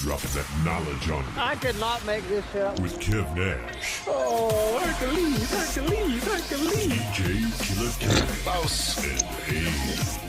dropping that knowledge on you. I could not make this shit up. With Kev Nash. Oh, Hercules. DJ Killer Kev. Boss. And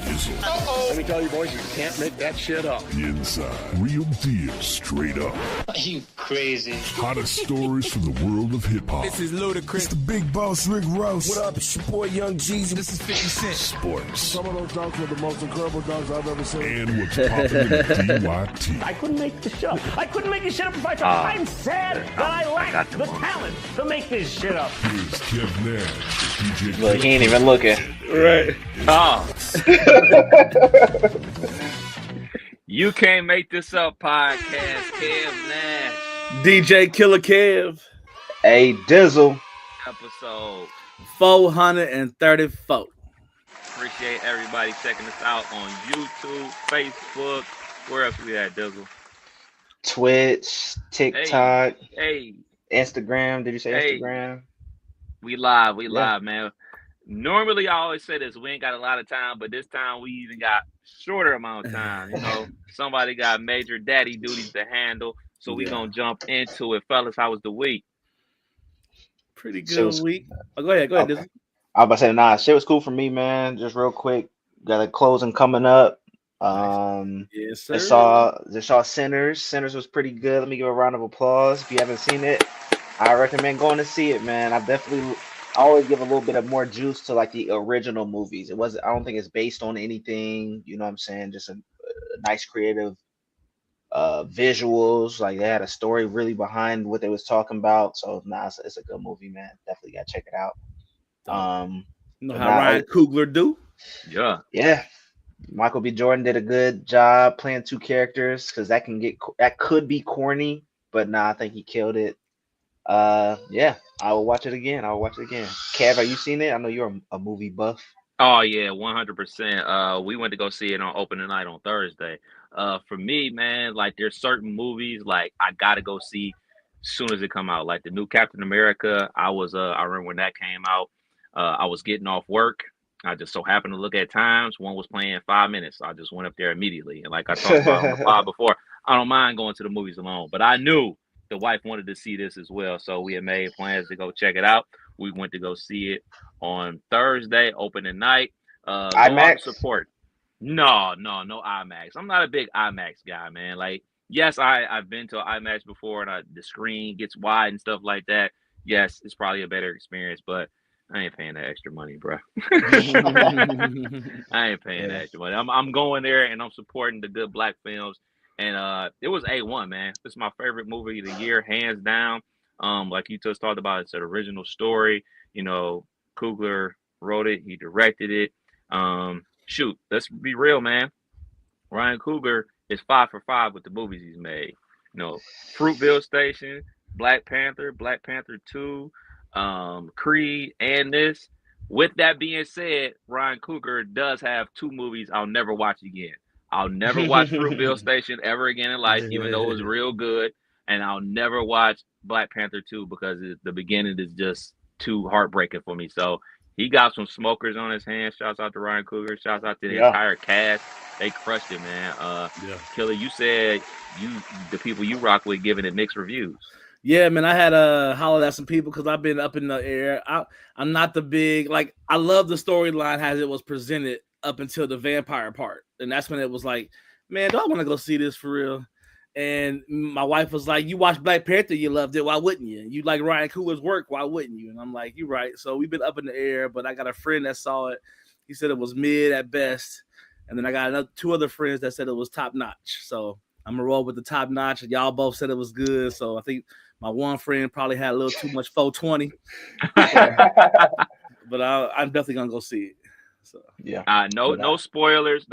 Dizzle. Uh-oh. Let me tell you, boys, you can't make that shit up. The Inside. Real deal, straight up. Are you crazy? Hottest stories from the world of hip-hop. This is Ludacris. It's the big boss, Rick Ross. What up, it's your boy Young Jeezy. This is 50 Cent. Sports. Some of those dunks were the most incredible dunks I've ever seen. And what's popping in the DYT. I couldn't make this shit up. I couldn't make this shit up if I tried. I'm sad that I lack the talent to make this shit up. Here's Kev Nash, DJ Look, he ain't even looking. Right. Oh. You can't make this up podcast, Kev Nash. DJ Killer Kev. Hey, Dizzle. Episode 434. Appreciate everybody checking us out on YouTube, Facebook. Where else we at, Dizzle? Twitch, TikTok, Hey. Instagram. Did you say Hey. Instagram? We live, man. Normally, I always say this: we ain't got a lot of time, but this time we even got shorter amount of time. You know, somebody got major daddy duties to handle, so we gonna jump into it, fellas. How was the week? Pretty good week. Oh, go ahead. Okay. I was about to say, nah, shit was cool for me, man. Just real quick, got a closing coming up. Yes, sir. I saw Sinners. Sinners was pretty good. Let me give a round of applause. If you haven't seen it, I recommend going to see it, man. I always give a little bit of more juice to like the original movies. I don't think it's based on anything, you know what I'm saying? Just a nice creative visuals. Like they had a story really behind what they was talking about. So it's a good movie, man. Definitely gotta check it out. You know how Ryan Coogler do? Yeah. Michael B. Jordan did a good job playing two characters because that could be corny, but I think he killed it. Yeah, I will watch it again. Kev, have you seen it? I know you're a movie buff. Oh yeah, 100%. We went to go see it on opening night on Thursday. For me, man, like there's certain movies like I gotta go see as soon as it come out. Like the new Captain America, I remember when that came out. I was getting off work. I just so happened to look at times. One was playing 5 minutes. So I just went up there immediately. And like I talked about on the pod before, I don't mind going to the movies alone. But I knew the wife wanted to see this as well. So we had made plans to go check it out. We went to go see it on Thursday, opening night. IMAX support. No IMAX. I'm not a big IMAX guy, man. Like, yes, I've been to an IMAX before and the screen gets wide and stuff like that. Yes, it's probably a better experience, but I ain't paying that extra money, bro. I ain't paying that extra money. I'm going there and I'm supporting the good black films. And it was A1, man. It's my favorite movie of the year, hands down. Like you just talked about, it's an original story. You know, Coogler wrote it, he directed it. Shoot, let's be real, man. Ryan Coogler is 5 for 5 with the movies he's made. You know, Fruitvale Station, Black Panther 2. Creed, and this. With that being said, Ryan Coogler does have 2 movies I'll never watch again. I'll never watch Fruitvale Station ever again in life, even though it was real good. And I'll never watch Black Panther 2 because the beginning is just too heartbreaking for me. So he got some smokers on his hands. Shouts out to Ryan Coogler. Shouts out to the entire cast. They crushed it, man. Killer, you said the people you rock with giving it mixed reviews. Yeah, man, I had hollered at some people because I've been up in the air. I'm not the big, like, I love the storyline as it was presented up until the vampire part. And that's when it was like, man, do I want to go see this for real? And my wife was like, you watched Black Panther, you loved it. Why wouldn't you? You like Ryan Coogler's work. Why wouldn't you? And I'm like, you're right. So we've been up in the air, but I got a friend that saw it. He said it was mid at best. And then I got 2 other friends that said it was top notch. So I'm going to roll with the top notch. Y'all both said it was good. So I think my one friend probably had a little too much 420, but I'm definitely gonna go see it. So yeah, no spoilers,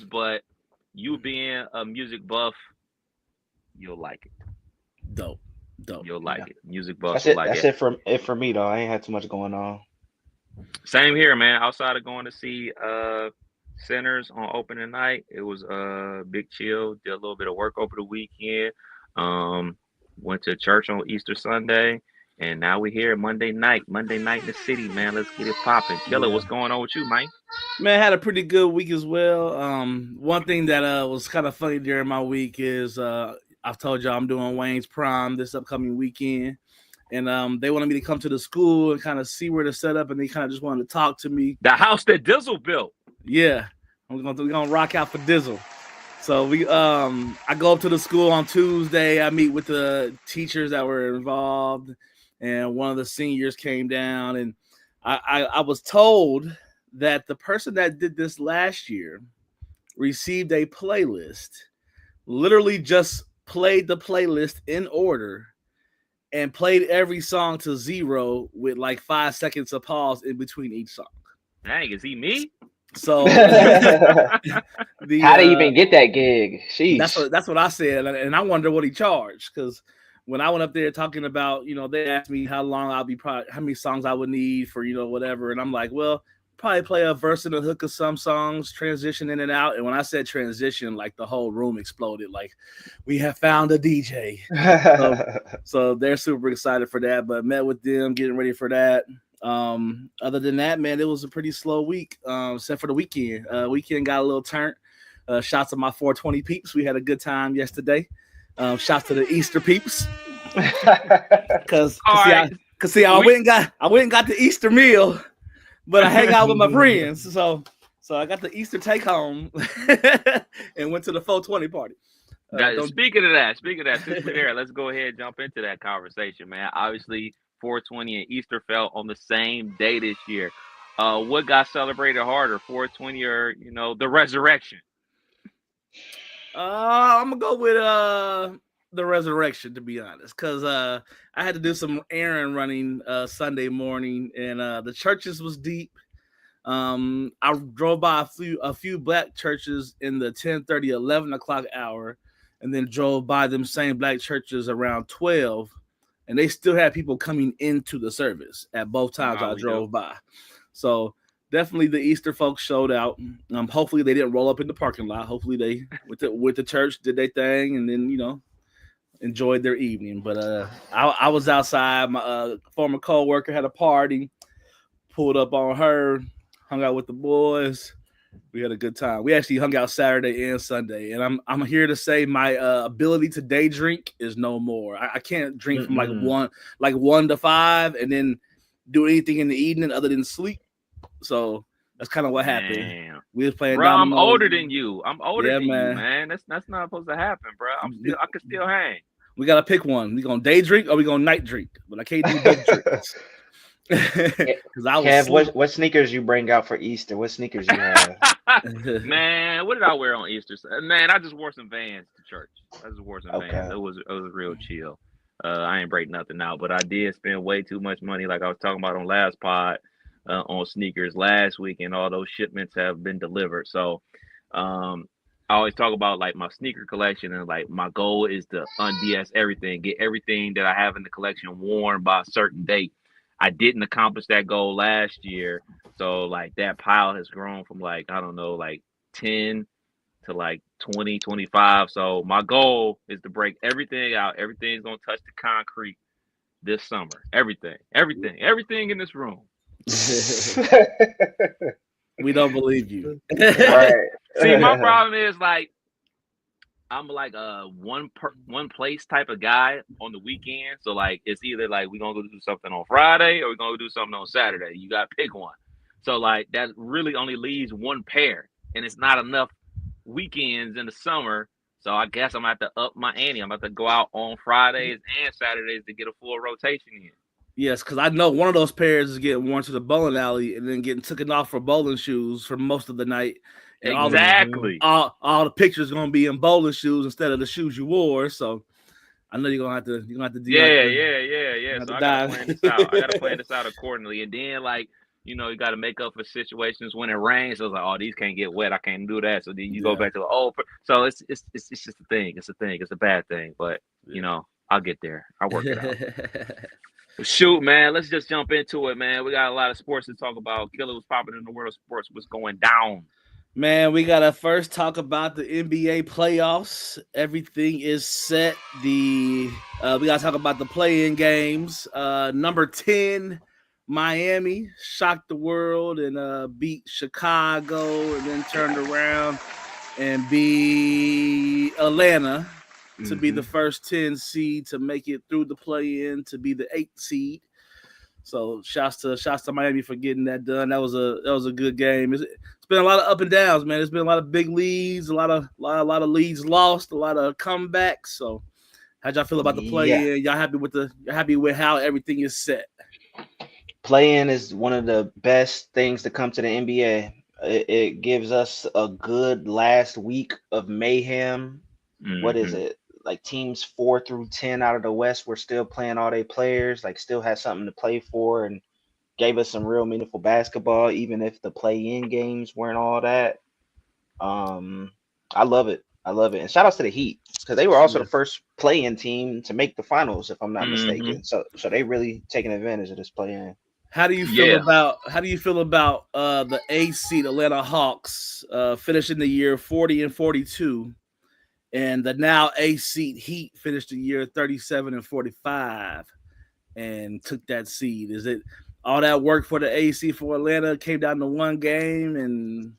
but you being a music buff, you'll like it. Dope. You'll like it. Music buff. That's it for me though. I ain't had too much going on. Same here, man. Outside of going to see Sinners on opening night, it was big chill. Did a little bit of work over the weekend. Went to church on Easter Sunday, and now we're here Monday night in the city, man. Let's get it popping. Killer, what's going on with you, man? Man, I had a pretty good week as well. One thing that was kind of funny during my week is I I've told y'all I'm doing Wayne's Prom this upcoming weekend. And they wanted me to come to the school and kind of see where to set up, and they kind of just wanted to talk to me. The house that Dizzle built. Yeah, we're gonna rock out for Dizzle. So I go up to the school on Tuesday. I meet with the teachers that were involved, and one of the seniors came down, and I was told that the person that did this last year received a playlist, literally just played the playlist in order and played every song to zero with like 5 seconds of pause in between each song. Dang, is he me? So how do you even get that gig? Sheesh. That's what I said, and I wonder what he charged, because when I went up there talking about, they asked me how long how many songs I would need for, whatever, and I'm like, well, probably play a verse and a hook of some songs, transition in and out. And when I said transition, like the whole room exploded. Like, we have found a DJ. So they're super excited for that. But met with them, getting ready for that. Other than that, man, it was a pretty slow week, except for the weekend. Weekend got a little turnt. Shots of my 420 peeps. We had a good time yesterday. Shots to the Easter peeps. Because I went and got the Easter meal. But I hang out with my friends, so I got the Easter take home and went to the 420 party. Speaking of that, since we're there, let's go ahead and jump into that conversation, man. Obviously, 420 and Easter fell on the same day this year. What got celebrated harder, 420 or the resurrection? I'm gonna go with the resurrection, to be honest, because I had to do some errand running Sunday morning, and the churches was deep. I drove by a few black churches in the 10:30, 11 o'clock hour, and then drove by them same black churches around 12, and they still had people coming into the service at both times I drove by. So definitely the Easter folks showed out. Hopefully they didn't roll up in the parking lot. Hopefully they with the church did their thing, and then enjoyed their evening. But I was outside. My former co-worker had a party, pulled up on her, hung out with the boys. We had a good time. We actually hung out Saturday and Sunday, and I'm here to say my ability to day drink is no more. I can't drink from like 1 to 5 and then do anything in the evening other than sleep. So that's kind of what happened. Damn. We was playing. Bro, I'm older than you. I'm older than man. you, man. That's not supposed to happen, bro. I can still hang. We gotta pick one. We gonna day drink or we gonna night drink? But I can't do both drinks. Kev, what sneakers you bring out for Easter? What sneakers you have? Man, what did I wear on Easter? Man, I just wore some Vans to church. I just wore some Vans. It was real chill. I ain't break nothing out, but I did spend way too much money, like I was talking about on last pod, on sneakers last week, and all those shipments have been delivered. So I always talk about like my sneaker collection, and like my goal is to un-DS everything, get everything that I have in the collection worn by a certain date. I didn't accomplish that goal last year, so like that pile has grown from like, I don't know, like 10 to like 20, 25. So my goal is to break everything out. Everything's gonna touch the concrete this summer. Everything in this room. We don't believe you. Right. See, my problem is like I'm like a one place type of guy on the weekend. So like it's either like we're gonna go do something on Friday or we're gonna go do something on Saturday. You gotta pick one. So like that really only leaves one pair, and it's not enough weekends in the summer. So I guess I'm gonna have to up my ante. I'm about to go out on Fridays and Saturdays to get a full rotation in. Yes, because I know one of those pairs is getting worn to the bowling alley and then getting taken off for bowling shoes for most of the night. And exactly. All the pictures gonna be in bowling shoes instead of the shoes you wore. So I know you're gonna have to do. Yeah. So I gotta plan this out. I gotta plan this out accordingly. And then like, you gotta make up for situations when it rains. So it's like, oh, these can't get wet. I can't do that. So then you go back to the old. So it's just a thing. It's a thing. It's a bad thing. But I'll get there. I'll work it out. Shoot, man. Let's just jump into it, man. We got a lot of sports to talk about. Killer was popping in the world of sports. What's going down? Man, we gotta first talk about the NBA playoffs. Everything is set. We gotta talk about the play-in games. Number 10, Miami shocked the world and beat Chicago, and then turned around and beat Atlanta. to be the first 10 seed to make it through the play-in to be the 8th seed. So shouts to Miami for getting that done. That was a good game. It's been a lot of up and downs, man. There's been a lot of big leads, a lot of leads lost, a lot of comebacks. So how'd y'all feel about the play-in? Y'all happy with how everything is set? Play-in is one of the best things to come to the NBA. It gives us a good last week of mayhem. What is it? Like teams 4 through 10 out of the West were still playing all their players, like still had something to play for, and gave us some real meaningful basketball, even if the play-in games weren't all that. I love it. And shout outs to the Heat, because they were also the first play-in team to make the finals, if I'm not mistaken. So they really taking advantage of this play-in. How do you feel about the 8th seed Atlanta Hawks finishing the year 40-42? And the now 8th seed Heat finished the year 37-45 and took that seed. Is it all that work for the 8th seed for Atlanta came down to one game and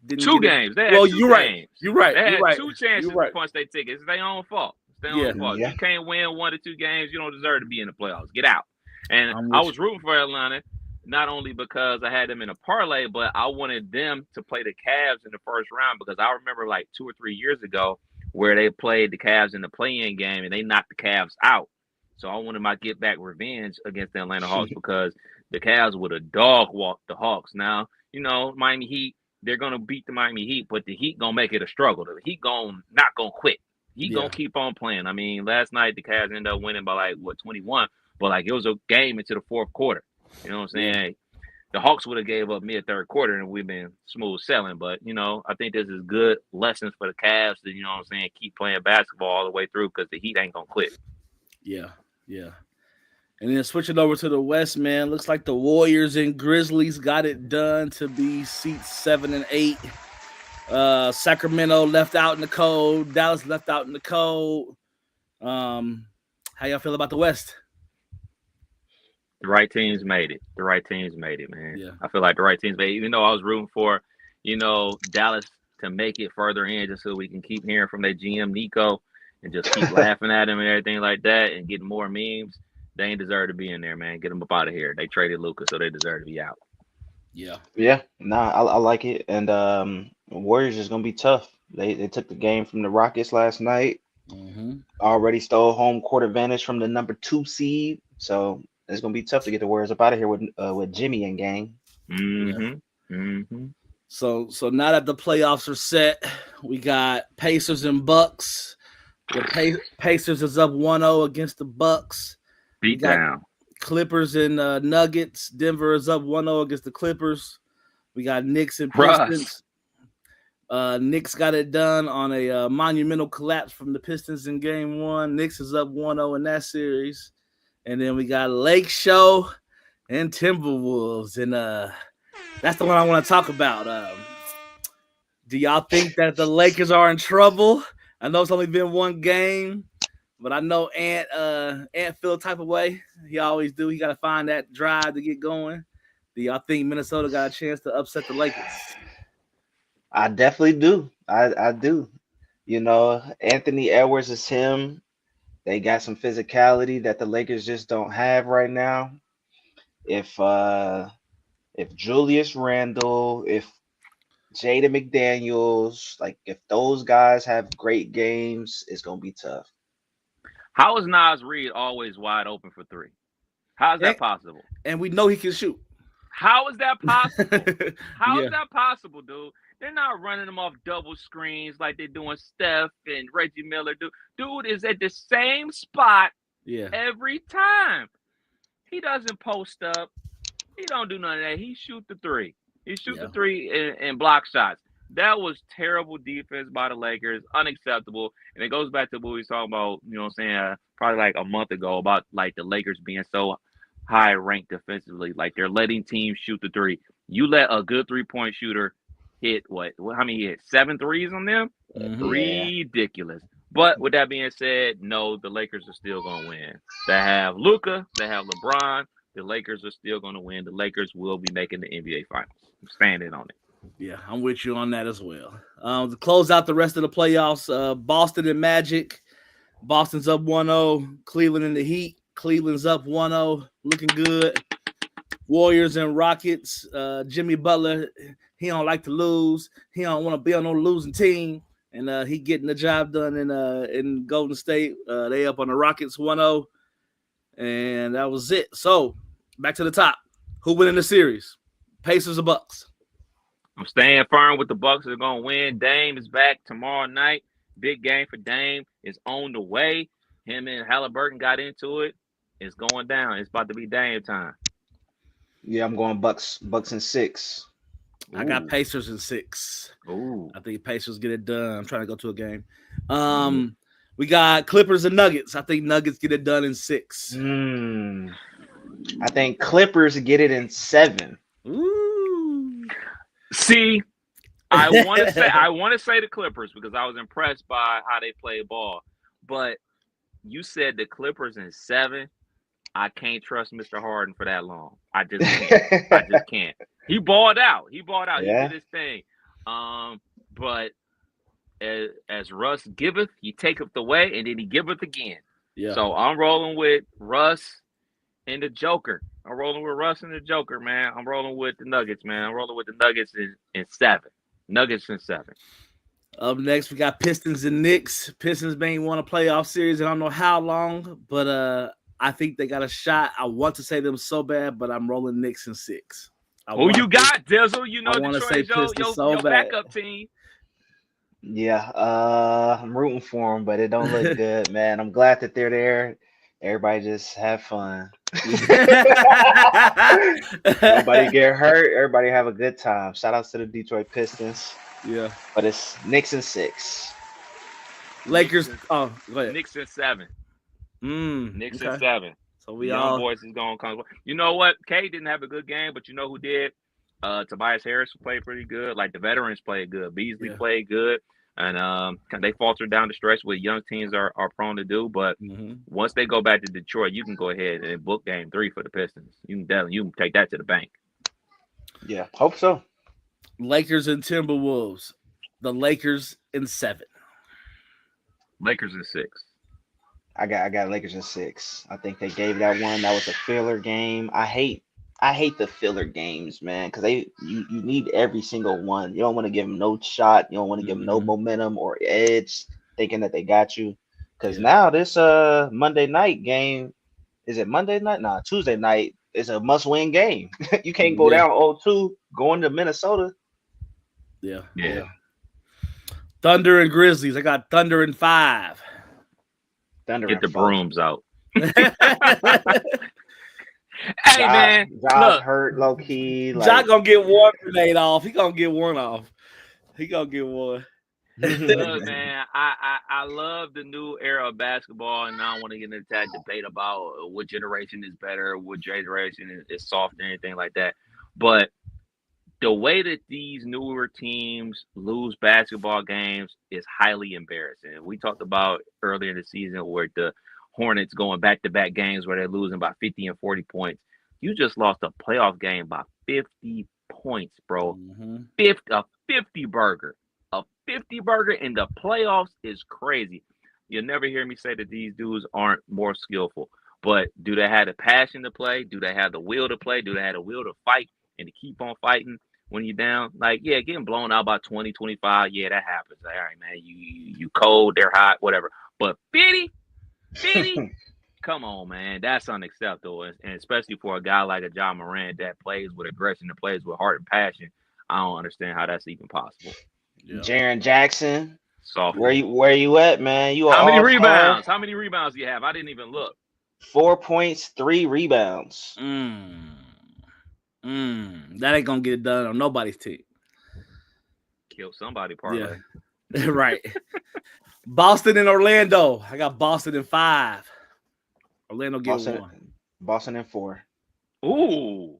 didn't two games? You're right. They had two chances to punch their tickets. It's their own fault. You can't win 1 or 2 games. You don't deserve to be in the playoffs. Get out. And I was rooting for Atlanta, not only because I had them in a parlay, but I wanted them to play the Cavs in the first round, because I remember like 2 or 3 years ago where they played the Cavs in the play-in game and they knocked the Cavs out. So I wanted my get-back revenge against the Atlanta Hawks because the Cavs would have dog-walked the Hawks. Now, Miami Heat, they're going to beat the Miami Heat, but the Heat going to make it a struggle. The Heat not going to quit. Heat going to keep on playing. I mean, last night the Cavs ended up winning by 21, but it was a game into the fourth quarter. You know what I'm saying? The Hawks would have gave up mid-third quarter and we've been smooth selling. But, I think this is good lessons for the Cavs to, keep playing basketball all the way through, because the Heat ain't going to quit. Yeah. And then switching over to the West, man, looks like the Warriors and Grizzlies got it done to be seats 7 and 8. Sacramento left out in the cold. Dallas left out in the cold. How y'all feel about the West? The right teams made it. Man. Yeah. I feel like the right teams made it. Even though I was rooting for, Dallas to make it further in, just so we can keep hearing from their GM, Nico, and just keep laughing at him and everything like that and getting more memes. They ain't deserve to be in there, man. Get them up out of here. They traded Luka, so they deserve to be out. Yeah. Nah, I like it. And Warriors is going to be tough. They took the game from the Rockets last night. Already stole home court advantage from the number 2 seed. So it's going to be tough to get the Warriors up out of here with Jimmy and gang. So now that the playoffs are set, we got Pacers and Bucks. The Pacers is up 1-0 against the Bucks. Beat down. Clippers and Nuggets. Denver is up 1-0 against the Clippers. We got Knicks and Pistons. Knicks got it done on a monumental collapse from the Pistons in game 1. Knicks is up 1-0 in that series. And then we got Lake Show and Timberwolves. And that's the one I want to talk about. Do y'all think that the Lakers are in trouble? I know it's only been one game, but I know Ant feel type of way. He always do. He got to find that drive to get going. Do y'all think Minnesota got a chance to upset the Lakers? I definitely do. I do. Anthony Edwards is him. They got some physicality that the Lakers just don't have right now. If Julius Randle, if Jaden McDaniels, if those guys have great games, it's gonna be tough. How is Naz Reid always wide open for 3? How is that possible? And we know he can shoot. How is that possible? How is that possible, dude? They're not running them off double screens like they're doing Steph and Reggie Miller. Dude is at the same spot every time. He doesn't post up. He don't do none of that. He shoot the 3. He shoot the 3 and block shots. That was terrible defense by the Lakers. Unacceptable. And it goes back to what we were talking about, probably like a month ago about the Lakers being so high ranked defensively. They're letting teams shoot the 3. You let a good 3-point shooter hit how many he hit? 7 threes on them? Ridiculous. But with that being said, no, the Lakers are still going to win. They have Luka. They have LeBron. The Lakers are still going to win. The Lakers will be making the NBA Finals. I'm standing on it. Yeah, I'm with you on that as well. To close out the rest of the playoffs, Boston and Magic. Boston's up 1-0. Cleveland in the heat. Cleveland's up 1-0. Looking good. Warriors and Rockets. Jimmy Butler, he don't like to lose. He don't want to be on no losing team. And he getting the job done in Golden State. They up on the Rockets 1-0. And that was it. So, back to the top. Who winning the series? Pacers or Bucks? I'm staying firm with the Bucks are going to win. Dame is back tomorrow night. Big game for Dame. It's on the way. Him and Halliburton got into it. It's going down. It's about to be Dame time. Yeah, I'm going Bucks in 6. I got Pacers in 6. Ooh. I think Pacers get it done. I'm trying to go to a game. We got Clippers and Nuggets. I think Nuggets get it done in 6. I think Clippers get it in 7. Ooh. See, I want to say the Clippers because I was impressed by how they play ball. But you said the Clippers in 7. I can't trust Mr. Harden for that long. I just can't. He balled out. Yeah. He did his thing. But as Russ giveth, he taketh away, and then he giveth again. Yeah. So I'm rolling with Russ and the Joker. I'm rolling with Russ and the Joker, man. I'm rolling with the Nuggets, man. I'm rolling with the Nuggets in 7. Nuggets in 7. Up next, we got Pistons and Knicks. Pistons may won a playoff series. I don't know how long, but I think they got a shot. I want to say them so bad, but I'm rolling Knicks in 6. Who you got, Dizzle? You know Detroit is your backup team. Yeah, I'm rooting for them, but it don't look good, man. I'm glad that they're there. Everybody just have fun. Nobody get hurt. Everybody have a good time. Shout outs to the Detroit Pistons. Yeah. But it's Knicks in 6. Lakers. Go ahead. Knicks in 7. Knicks in 7. So we Young boys is going to come. You know what? K didn't have a good game, but you know who did? Tobias Harris played pretty good. Like the veterans played good. Beasley played good. And they faltered down the stretch, what young teams are prone to do. But once they go back to Detroit, you can go ahead and book game 3 for the Pistons. You can take that to the bank. Yeah, hope so. Lakers and Timberwolves. The Lakers in 7. Lakers in 6. I got Lakers in 6. I think they gave that one. That was a filler game. I hate the filler games, man, because you need every single one. You don't want to give them no shot. You don't want to give them no momentum or edge, thinking that they got you. Because now this Monday night game, is it Monday night? Nah, Tuesday night is a must-win game. You can't go down 0-2 going to Minnesota. Yeah. Thunder and Grizzlies. I got Thunder in 5. Get the brooms out. Hey, man. Josh hurt low key. Josh gonna get one grenade off. He gonna get one off. He gonna get one. Look, man, I love the new era of basketball, and I don't want to get into that debate about what generation is better, what generation is soft, or anything like that. But the way that these newer teams lose basketball games is highly embarrassing. We talked about earlier in the season where the Hornets going back-to-back games where they're losing by 50 and 40 points. You just lost a playoff game by 50 points, bro. 50 burger. A 50 burger in the playoffs is crazy. You'll never hear me say that these dudes aren't more skillful. But do they have the passion to play? Do they have the will to play? Do they have the will to fight and to keep on fighting when you're down? Like, yeah, getting blown out by 20, 25, yeah, that happens. Like, all right, man, you cold, they're hot, whatever. But 50? Come on, man. That's unacceptable. And especially for a guy like a Ja Morant that plays with aggression, that plays with heart and passion. I don't understand how that's even possible. Yeah. Jaren Jackson. Soft. Where you at, man? How many rebounds? How many rebounds do you have? I didn't even look. 4 points, 3 rebounds. That ain't gonna get it done on nobody's team. Kill somebody, parlay. Yeah. Right. Boston and Orlando. I got Boston in 5. Orlando get 1. Boston in 4. Ooh.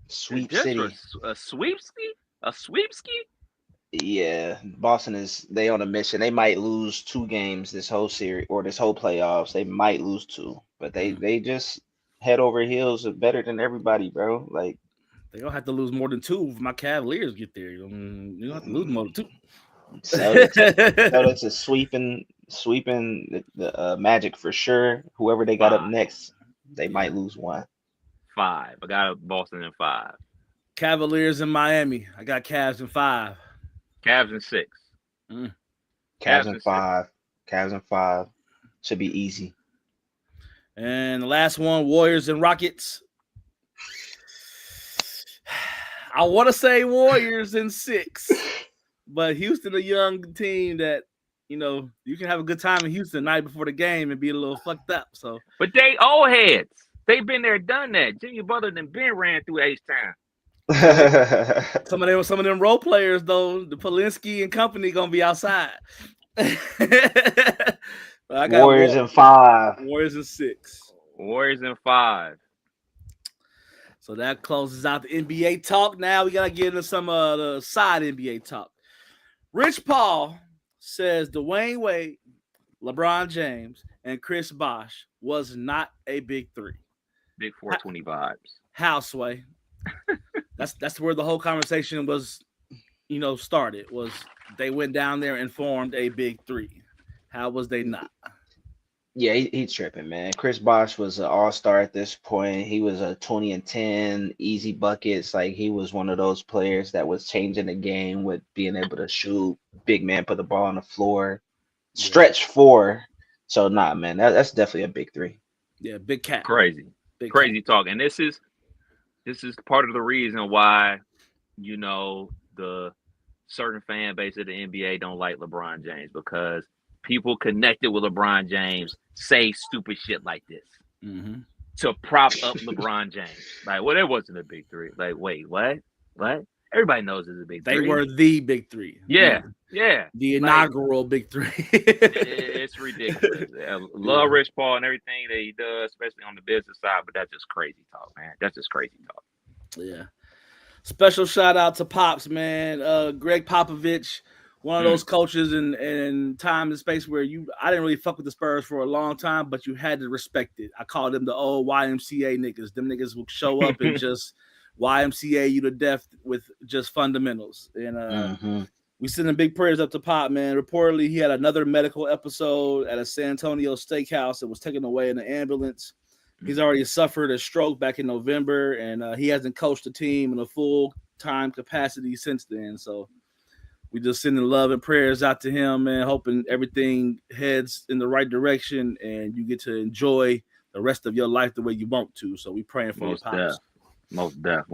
Sweep city. A sweepski? A sweepski? Yeah. Boston they on a mission. They might lose 2 games this whole series or this whole playoffs. They might lose 2. But they just head over heels better than everybody, bro. Like they don't have to lose more than 2 if my Cavaliers get there. You don't have to lose more than 2. So it's a sweeping sweeping the Magic for sure. Whoever they got up 5. next, they might lose one. 5. I got Boston in 5. Cavaliers in Miami. I got Cavs in 5. Cavs in 6. Cavs in 5. Cavs in 5. Should be easy. And the last one, Warriors and Rockets. I want to say Warriors in 6, but Houston, a young team that, you know, you can have a good time in Houston the night before the game and be a little fucked up. So, but they old heads. They've been there, done that. Jimmy Butler and Ben ran through H-Town. Some of them role players though, the Polinsky and company gonna be outside. I got Warriors in 5. Warriors in 6. Warriors in 5. So that closes out the NBA talk. Now we gotta get into some of the side NBA talk. Rich Paul says Dwayne Wade, LeBron James, and Chris Bosh was not a big 3. Big 420 vibes. How, Sway? That's where the whole conversation was, you know, started. Was they went down there and formed a big 3? How was they not? Yeah, he's tripping, man. Chris Bosh was an all-star at this point. He was a 20 and 10, easy buckets. Like, he was one of those players that was changing the game with being able to shoot, big man, put the ball on the floor, stretch 4. So, nah, man, that's definitely a big 3. Yeah, big cat. Crazy. Big Crazy talk. And this is part of the reason why, you know, the certain fan base of the NBA don't like LeBron James, because people connected with LeBron James say stupid shit like this to prop up LeBron James. Like, well, there wasn't a big 3. Like, wait, what? Everybody knows it's a big 3. They were the big 3. Yeah. The inaugural big 3. It's ridiculous. I love Rich Paul and everything that he does, especially on the business side, but that's just crazy talk, man. That's just crazy talk. Yeah. Special shout out to Pops, man. Greg Popovich, one of those coaches in time and space where I didn't really fuck with the Spurs for a long time, but you had to respect it. I called them the old YMCA niggas. Them niggas will show up and just YMCA you to death with just fundamentals. And we sending big prayers up to Pop, man. Reportedly, he had another medical episode at a San Antonio steakhouse and was taken away in an ambulance. He's already suffered a stroke back in November, and he hasn't coached the team in a full-time capacity since then. So we just sending love and prayers out to him, man, hoping everything heads in the right direction and you get to enjoy the rest of your life the way you want to. So we praying for you, Pops. Most deaf.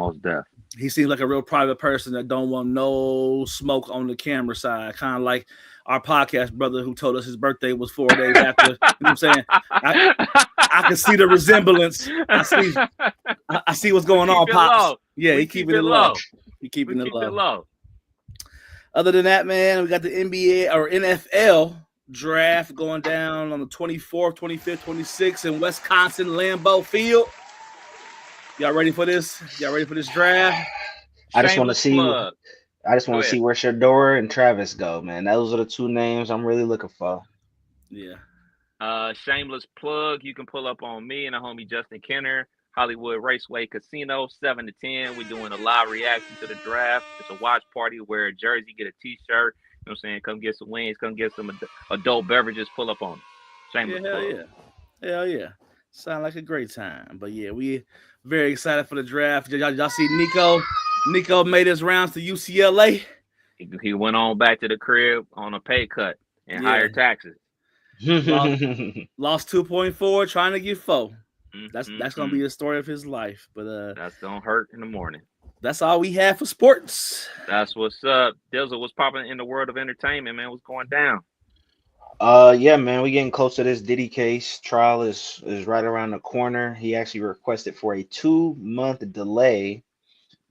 He seems like a real private person that don't want no smoke on the camera side, kind of like our podcast brother who told us his birthday was 4 days after. You know what I'm saying? I can see the resemblance. I see what's going on, Pops. Yeah, he keeping it low. He keeping it low. Other than that, man, we got the NBA or NFL draft going down on the 24th, 25th, 26th in Wisconsin, Lambeau Field. Y'all ready for this? Y'all ready for this draft? I just want to see where Shador and Travis go, man. Those are the 2 names I'm really looking for. Yeah. Shameless plug. You can pull up on me and the homie Justin Kenner, Hollywood Raceway Casino, 7 to 10. We're doing a live reaction to the draft. It's a watch party. Wear a jersey, get a T-shirt. You know what I'm saying? Come get some wings. Come get some adult beverages. Pull up on it. Shameless plug. Hell yeah. Sound like a great time. But yeah, we very excited for the draft. Y'all see Nico? Nico made his rounds to UCLA. He went on back to the crib on a pay cut and higher taxes. Lost 2.4, trying to get 4. That's gonna be the story of his life. But that's gonna hurt in the morning. That's all we have for sports. That's what's up. Dizzle, what's popping in the world of entertainment, man? What's going down? Yeah, man, we getting close to this Diddy case. Trial is right around the corner. He actually requested for a 2-month delay,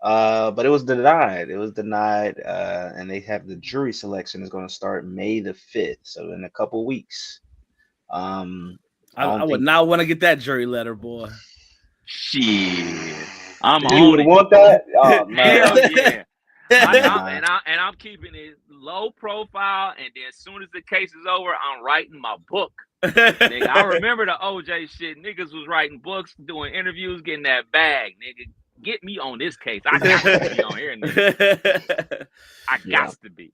but it was denied. And they have the jury selection is going to start May the 5th, so in a couple weeks. I would not want to get that jury letter, boy. Shit, you would want that? Oh, hell yeah. I'm keeping it low profile, and then as soon as the case is over, I'm writing my book. Nigga, I remember the OJ shit. Niggas was writing books, doing interviews, getting that bag. Nigga, get me on this case. I got to be on here, nigga. I got to be.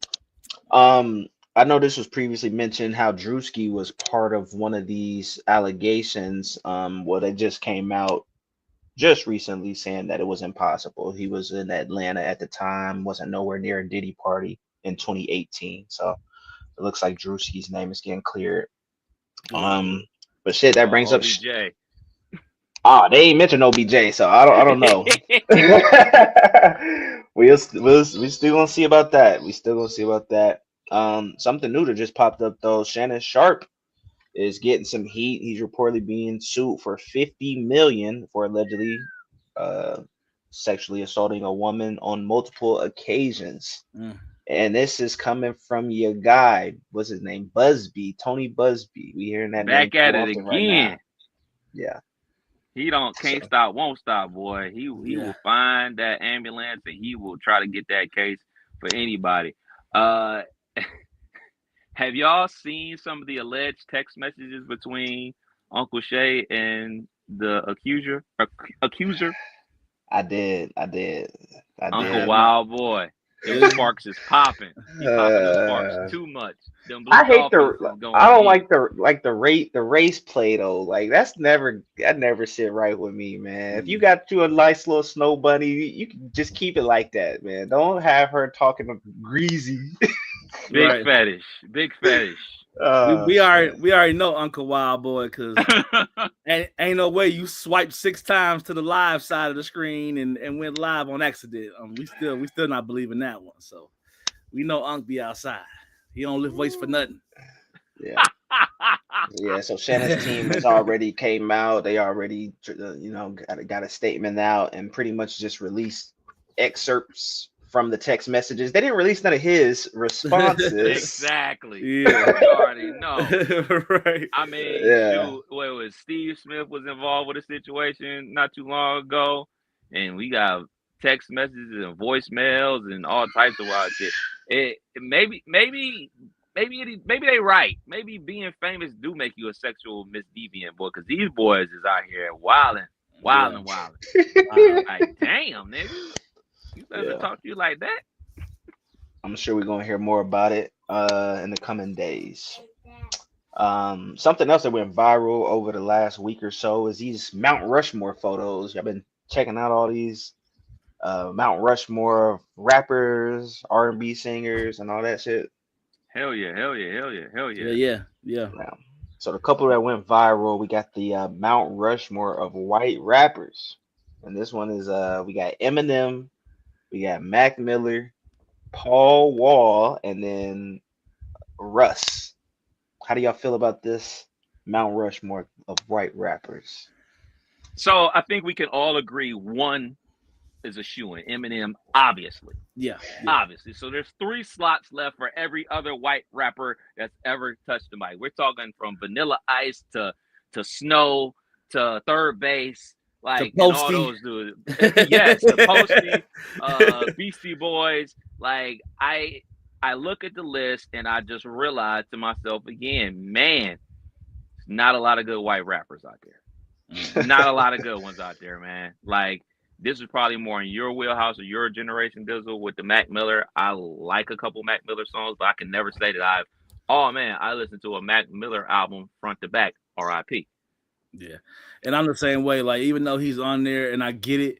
I know this was previously mentioned how Drewski was part of one of these allegations. Well, they just came out just recently saying that it was impossible. He was in Atlanta at the time, wasn't nowhere near a Diddy party in 2018. So it looks like Drewski's name is getting cleared. But shit, that brings up. OBJ. They ain't mentioned OBJ, so I don't know. we still gonna see about that. Something new that just popped up though. Shannon Sharp is getting some heat. He's reportedly being sued for $50 million for allegedly sexually assaulting a woman on multiple occasions. And this is coming from your guy. What's his name? Busby, Tony Busby. We hearing that back name at it often again. Right yeah. He can't stop, won't stop, boy. He will find that ambulance and he will try to get that case for anybody. Have y'all seen some of the alleged text messages between Uncle Shay and the accuser? I did. Uncle Wild Boy. Them sparks is popping. He popping those sparks too much. I hate I don't like the race play though. Like that never sit right with me, man. If you got you a nice little snow bunny, you can just keep it like that, man. Don't have her talking greasy. Big fetish. We already know Uncle Wild Boy because ain't no way you swiped 6 times to the live side of the screen and went live on accident. We still not believing that one. So we know Unc be outside. He don't lift weights for nothing. Yeah. Yeah. So Shannon's team has already came out. They already got a statement out and pretty much just released excerpts from the text messages. They didn't release none of his responses. Exactly. Yeah. We already know. Right. I mean, was Steve Smith was involved with a situation not too long ago, and we got text messages and voicemails and all types of wild shit. Maybe they right. Maybe being famous do make you a sexual misdeviant, boy, because these boys is out here wilding. Like, damn, nigga. You better talk to you like that. I'm sure we're gonna hear more about it in the coming days. Something else that went viral over the last week or so is these Mount Rushmore photos. I've been checking out all these Mount Rushmore rappers, R&B singers, and all that shit. Hell yeah. Yeah. So the couple that went viral, we got the Mount Rushmore of white rappers, and this one is we got Eminem. We got Mac Miller, Paul Wall, and then Russ. How do y'all feel about this Mount Rushmore of white rappers? So I think we can all agree one is a shoo-in. Eminem, obviously. Yeah. Obviously. So there's 3 slots left for every other white rapper that's ever touched the mic. We're talking from Vanilla Ice to Snow to Third Base. Like and all those dudes. Yes, the Posty, Beastie Boys. Like I look at the list and I just realize to myself again, man, not a lot of good white rappers out there. Not a lot of good ones out there, man. Like this is probably more in your wheelhouse or your generation, Dizzle, with the Mac Miller. I like a couple Mac Miller songs, but I can never say that I listened to a Mac Miller album front to back, R.I.P. Yeah. And I'm the same way. Like, even though he's on there and I get it,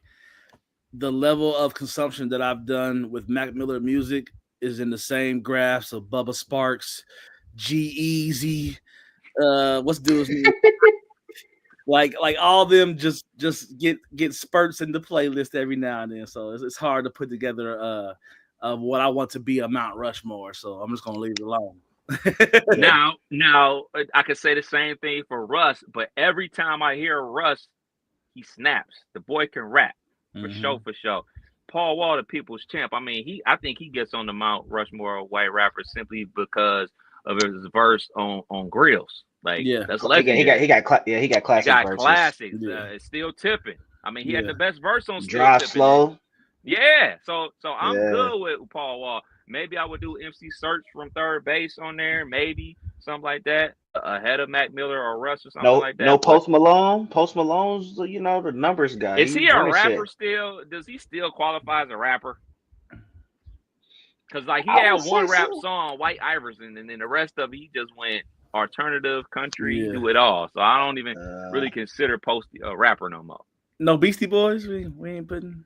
the level of consumption that I've done with Mac Miller music is in the same graphs of Bubba Sparks, G-Eazy, what's dude's name? like all them just get spurts in the playlist every now and then. So it's hard to put together what I want to be a Mount Rushmore. So I'm just gonna leave it alone. Now, I could say the same thing for Russ, but every time I hear Russ, he snaps. The boy can rap for sure. Paul Wall, the people's champ. I mean, I think he gets on the Mount Rushmore of white rappers simply because of his verse on Grills. Like, that's legendary. He got classic verses. He got classics. It's still tipping. I mean, he had the best verse on Still Drive Tipping. Slow. Yeah, so I'm good with Paul Wall. Maybe I would do MC Search from Third Base on there, maybe something like that, ahead of Mac Miller or Russ or something like that. No Post Malone. Post Malone's, the numbers guy. Is he a rapper still? Does he still qualify as a rapper? Because like he I had would one say rap so. song, White Iverson, and then the rest of it he just went alternative country, Yeah. do it all. So I don't even Uh, really consider Posty a rapper no more. No Beastie Boys. We ain't putting.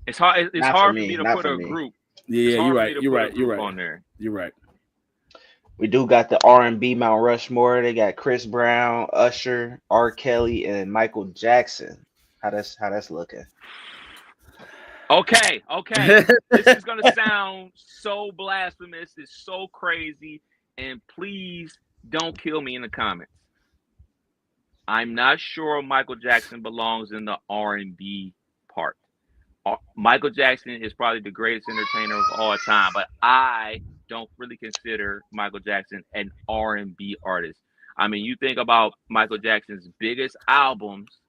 It's hard. It's Not for hard for me, me to not put for a me. group. Yeah, It's hard you're for me right. to You're put a right. You're group right. on there. You're right. We do got the R&B Mount Rushmore. They got Chris Brown, Usher, R. Kelly, and Michael Jackson. How that's looking? Okay. This is gonna sound so blasphemous. It's so crazy, and please don't kill me in the comments. I'm not sure Michael Jackson belongs in the R&B part. Michael Jackson is probably the greatest entertainer of all time, but I don't really consider Michael Jackson an R&B artist. I mean, you think about Michael Jackson's biggest albums,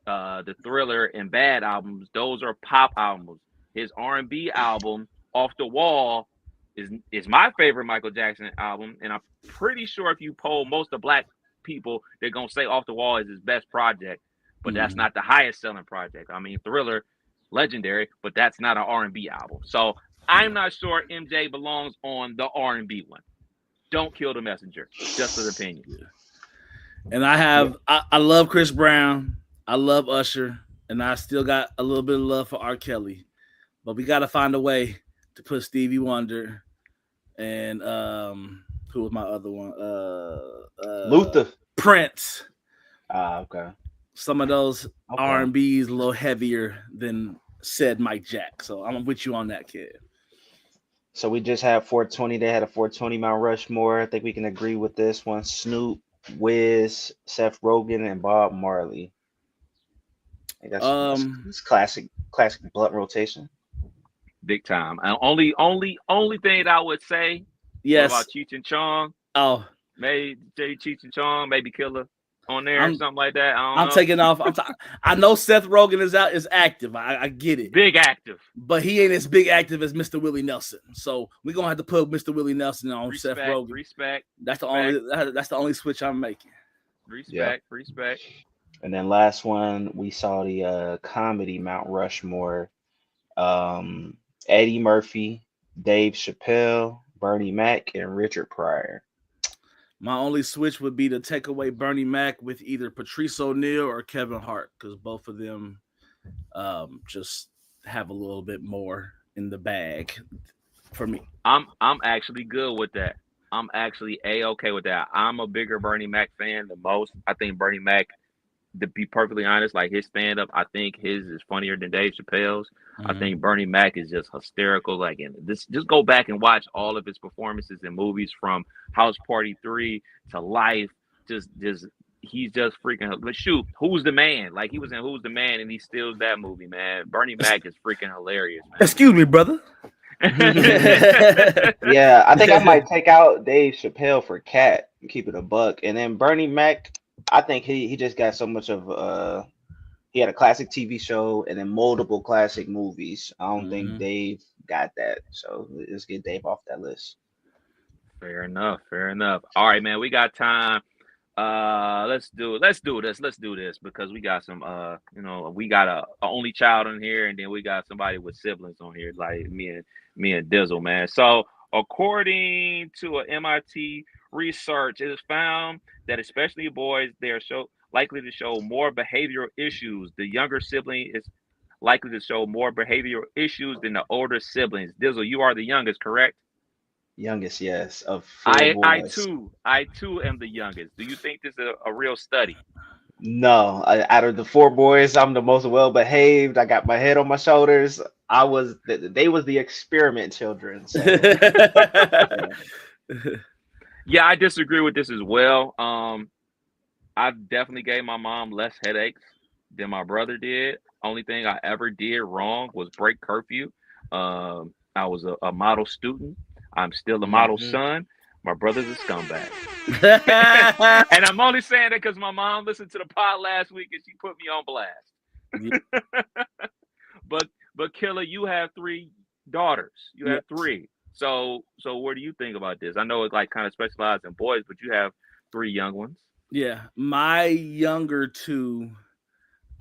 the Thriller and Bad albums, those are pop albums. His R&B album, Off the Wall, is my favorite Michael Jackson album, and I'm pretty sure if you poll most of black people, they're gonna say Off the Wall is his best project, but that's not the highest selling project. I mean, Thriller, legendary, but that's not an R&B album. So I'm not sure MJ belongs on the R&B one. Don't kill the messenger. Just an opinion. And I love Chris Brown. I love Usher, and I still got a little bit of love for R. Kelly. But we got to find a way to put Stevie Wonder and who was my other one? Luther. Prince. Okay. Some of those Okay. R&B's a little heavier than said Mike Jack. So I'm with you on that, kid. So we just had 420. They had a 420 Mount Rushmore. I think we can agree with this one. Snoop, Wiz, Seth Rogen, and Bob Marley. I think that's classic blunt rotation. Big time. And only thing that I would say Yes. about Cheech and Chong, Oh, maybe Cheech and Chong, maybe Killer on there or something like that. I'm taking off. I know Seth Rogen is active. I get it. Big active. But he ain't as big active as Mr. Willie Nelson. So we're gonna have to put Mr. Willie Nelson on Seth Rogen. Respect. That's the only switch I'm making. Respect. And then last one, we saw the comedy Mount Rushmore. Eddie Murphy, Dave Chappelle, Bernie Mac, and Richard Pryor. My only switch would be to take away Bernie Mac with either Patrice O'Neal or Kevin Hart, because both of them just have a little bit more in the bag for me. I'm actually good with that. I'm actually okay with that. I'm a bigger Bernie Mac fan than most. I think Bernie Mac, to be perfectly honest, like his stand-up, I think his is funnier than Dave Chappelle's. I think Bernie Mac is just hysterical. Like, and just go back and watch all of his performances in movies from House Party 3 to Life. Just he's just freaking. But shoot, Who's the Man? Like he was in Who's the Man, and he steals that movie, man. Bernie Mac is freaking hilarious, man. Excuse me, brother. Yeah, I think I might take out Dave Chappelle for Cat and keep it a buck. And then Bernie Mac, I think he just got so much of he had a classic TV show and then multiple classic movies. I don't think Dave got that. So let's get Dave off that list. Fair enough. All right, man, we got time. Let's do this because we got some we got a only child on here, and then we got somebody with siblings on here, like me and Dizzle, man. So according to an MIT research, it is found that especially boys, they are likely to show more behavioral issues. The younger sibling is likely to show more behavioral issues than the older siblings. Dizzle, you are the youngest, correct? Youngest, yes. Of four I boys. I too am the youngest. Do you think this is a real study? No, out of the four boys, I'm the most well behaved. I got my head on my shoulders. They was the experiment children. So, yeah, I disagree with this as well. I definitely gave my mom less headaches than my brother did. Only thing I ever did wrong was break curfew. I was a model student. I'm still a model son. My brother's a scumbag. And I'm only saying that because my mom listened to the pod last week and she put me on blast. But Killer, you have 3 daughters. You have 3. So what do you think about this? I know it's like kind of specialized in boys, but you have 3 young ones. Yeah, my younger 2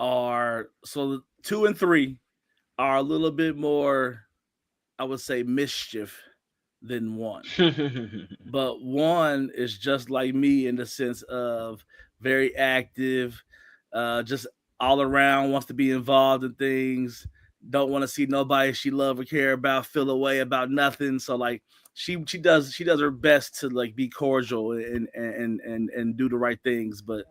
are 2 and 3 are a little bit more I would say, mischief than one. But one is just like me in the sense of very active, just all around, wants to be involved in things, don't want to see nobody she love or care about feel away about nothing. So like she does her best to like be cordial and do the right things. But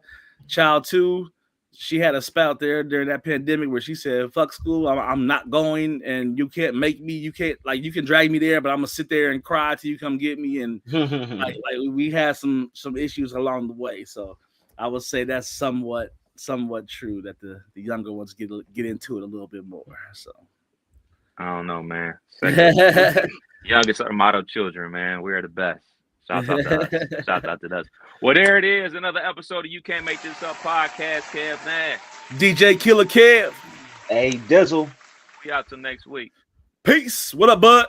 child 2, she had a spout there during that pandemic where she said, fuck school, I'm not going, and you can't make me, you can drag me there, but I'm gonna sit there and cry till you come get me. And like we had some issues along the way. So I would say that's somewhat true that the younger ones get into it a little bit more. So I don't know, man. Youngest are model children, man. We are the best. Shout out to us. Shout out to us. Well, there it is. Another episode of You Can't Make This Up podcast. Kev Nash. DJ Killer Kev. Hey, Dizzle. We out till next week. Peace. What up, bud?